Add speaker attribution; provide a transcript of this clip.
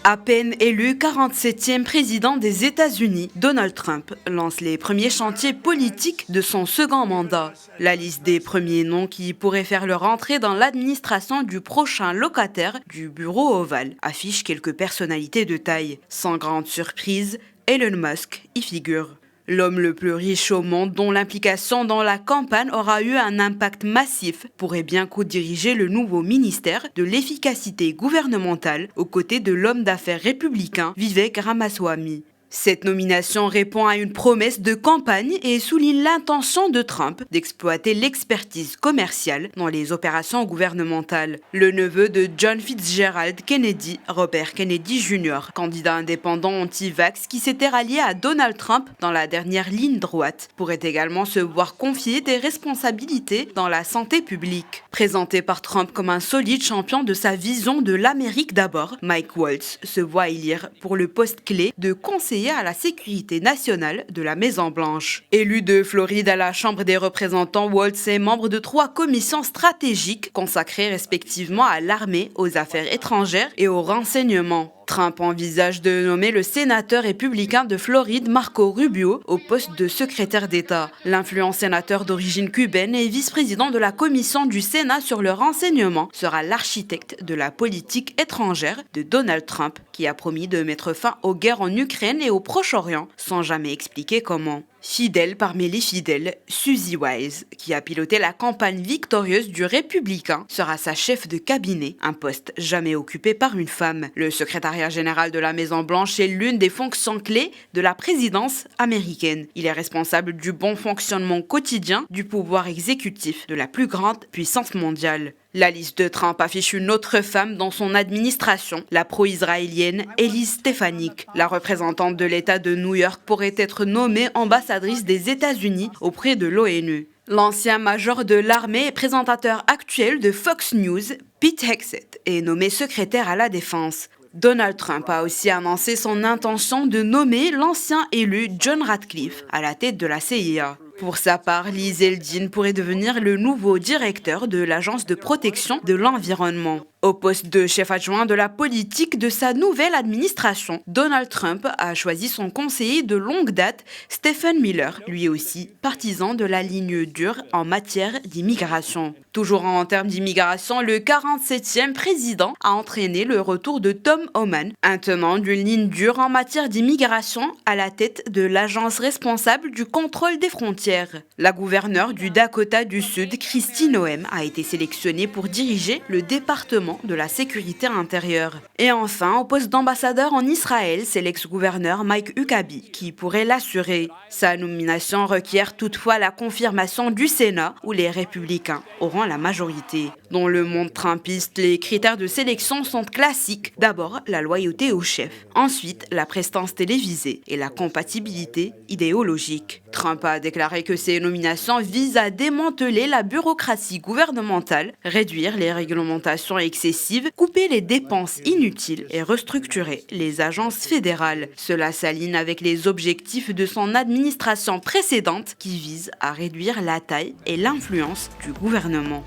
Speaker 1: À peine élu 47e président des États-Unis, Donald Trump lance les premiers chantiers politiques de son second mandat. La liste des premiers noms qui pourraient faire leur entrée dans l'administration du prochain locataire du bureau ovale affiche quelques personnalités de taille. Sans grande surprise, Elon Musk y figure. L'homme le plus riche au monde, dont l'implication dans la campagne aura eu un impact massif, pourrait bien co-diriger le nouveau ministère de l'efficacité gouvernementale aux côtés de l'homme d'affaires républicain Vivek Ramaswamy. Cette nomination répond à une promesse de campagne et souligne l'intention de Trump d'exploiter l'expertise commerciale dans les opérations gouvernementales. Le neveu de John Fitzgerald Kennedy, Robert Kennedy Jr., candidat indépendant anti-vax qui s'était rallié à Donald Trump dans la dernière ligne droite, pourrait également se voir confier des responsabilités dans la santé publique. Présenté par Trump comme un solide champion de sa vision de l'Amérique d'abord, Mike Waltz se voit élire pour le poste clé de conseiller à la sécurité nationale de la Maison-Blanche. Élu de Floride à la Chambre des représentants, Waltz est membre de 3 commissions stratégiques consacrées respectivement à l'armée, aux affaires étrangères et au renseignement. Trump envisage de nommer le sénateur républicain de Floride, Marco Rubio, au poste de secrétaire d'État. L'influent sénateur d'origine cubaine et vice-président de la commission du Sénat sur le renseignement sera l'architecte de la politique étrangère de Donald Trump, qui a promis de mettre fin aux guerres en Ukraine et au Proche-Orient, sans jamais expliquer comment. Fidèle parmi les fidèles, Suzy Wiles, qui a piloté la campagne victorieuse du républicain, sera sa chef de cabinet, un poste jamais occupé par une femme. Le secrétariat général de la Maison-Blanche est l'une des fonctions clés de la présidence américaine. Il est responsable du bon fonctionnement quotidien du pouvoir exécutif de la plus grande puissance mondiale. La liste de Trump affiche une autre femme dans son administration, la pro-israélienne Elise Stefanik. La représentante de l'État de New York pourrait être nommée ambassadrice des États-Unis auprès de l'ONU. L'ancien major de l'armée et présentateur actuel de Fox News, Pete Hegseth, est nommé secrétaire à la Défense. Donald Trump a aussi annoncé son intention de nommer l'ancien élu John Ratcliffe à la tête de la CIA. Pour sa part, Lee Zeldin pourrait devenir le nouveau directeur de l'Agence de protection de l'environnement. Au poste de chef adjoint de la politique de sa nouvelle administration, Donald Trump a choisi son conseiller de longue date, Stephen Miller, lui aussi partisan de la ligne dure en matière d'immigration. Toujours en termes d'immigration, le 47e président a entraîné le retour de Tom Homan, un tenant d'une ligne dure en matière d'immigration à la tête de l'agence responsable du contrôle des frontières. La gouverneure du Dakota du Sud, Kristi Noem, a été sélectionnée pour diriger le département de la sécurité intérieure. Et enfin, au poste d'ambassadeur en Israël, c'est l'ex-gouverneur Mike Huckabee qui pourrait l'assurer. Sa nomination requiert toutefois la confirmation du Sénat où les républicains auront la majorité. Dans le monde trumpiste, les critères de sélection sont classiques. D'abord, la loyauté au chef. Ensuite, la prestance télévisée et la compatibilité idéologique. Trump a déclaré que ces nominations visent à démanteler la bureaucratie gouvernementale, réduire les réglementations excessives, couper les dépenses inutiles et restructurer les agences fédérales. Cela s'aligne avec les objectifs de son administration précédente qui visent à réduire la taille et l'influence du gouvernement.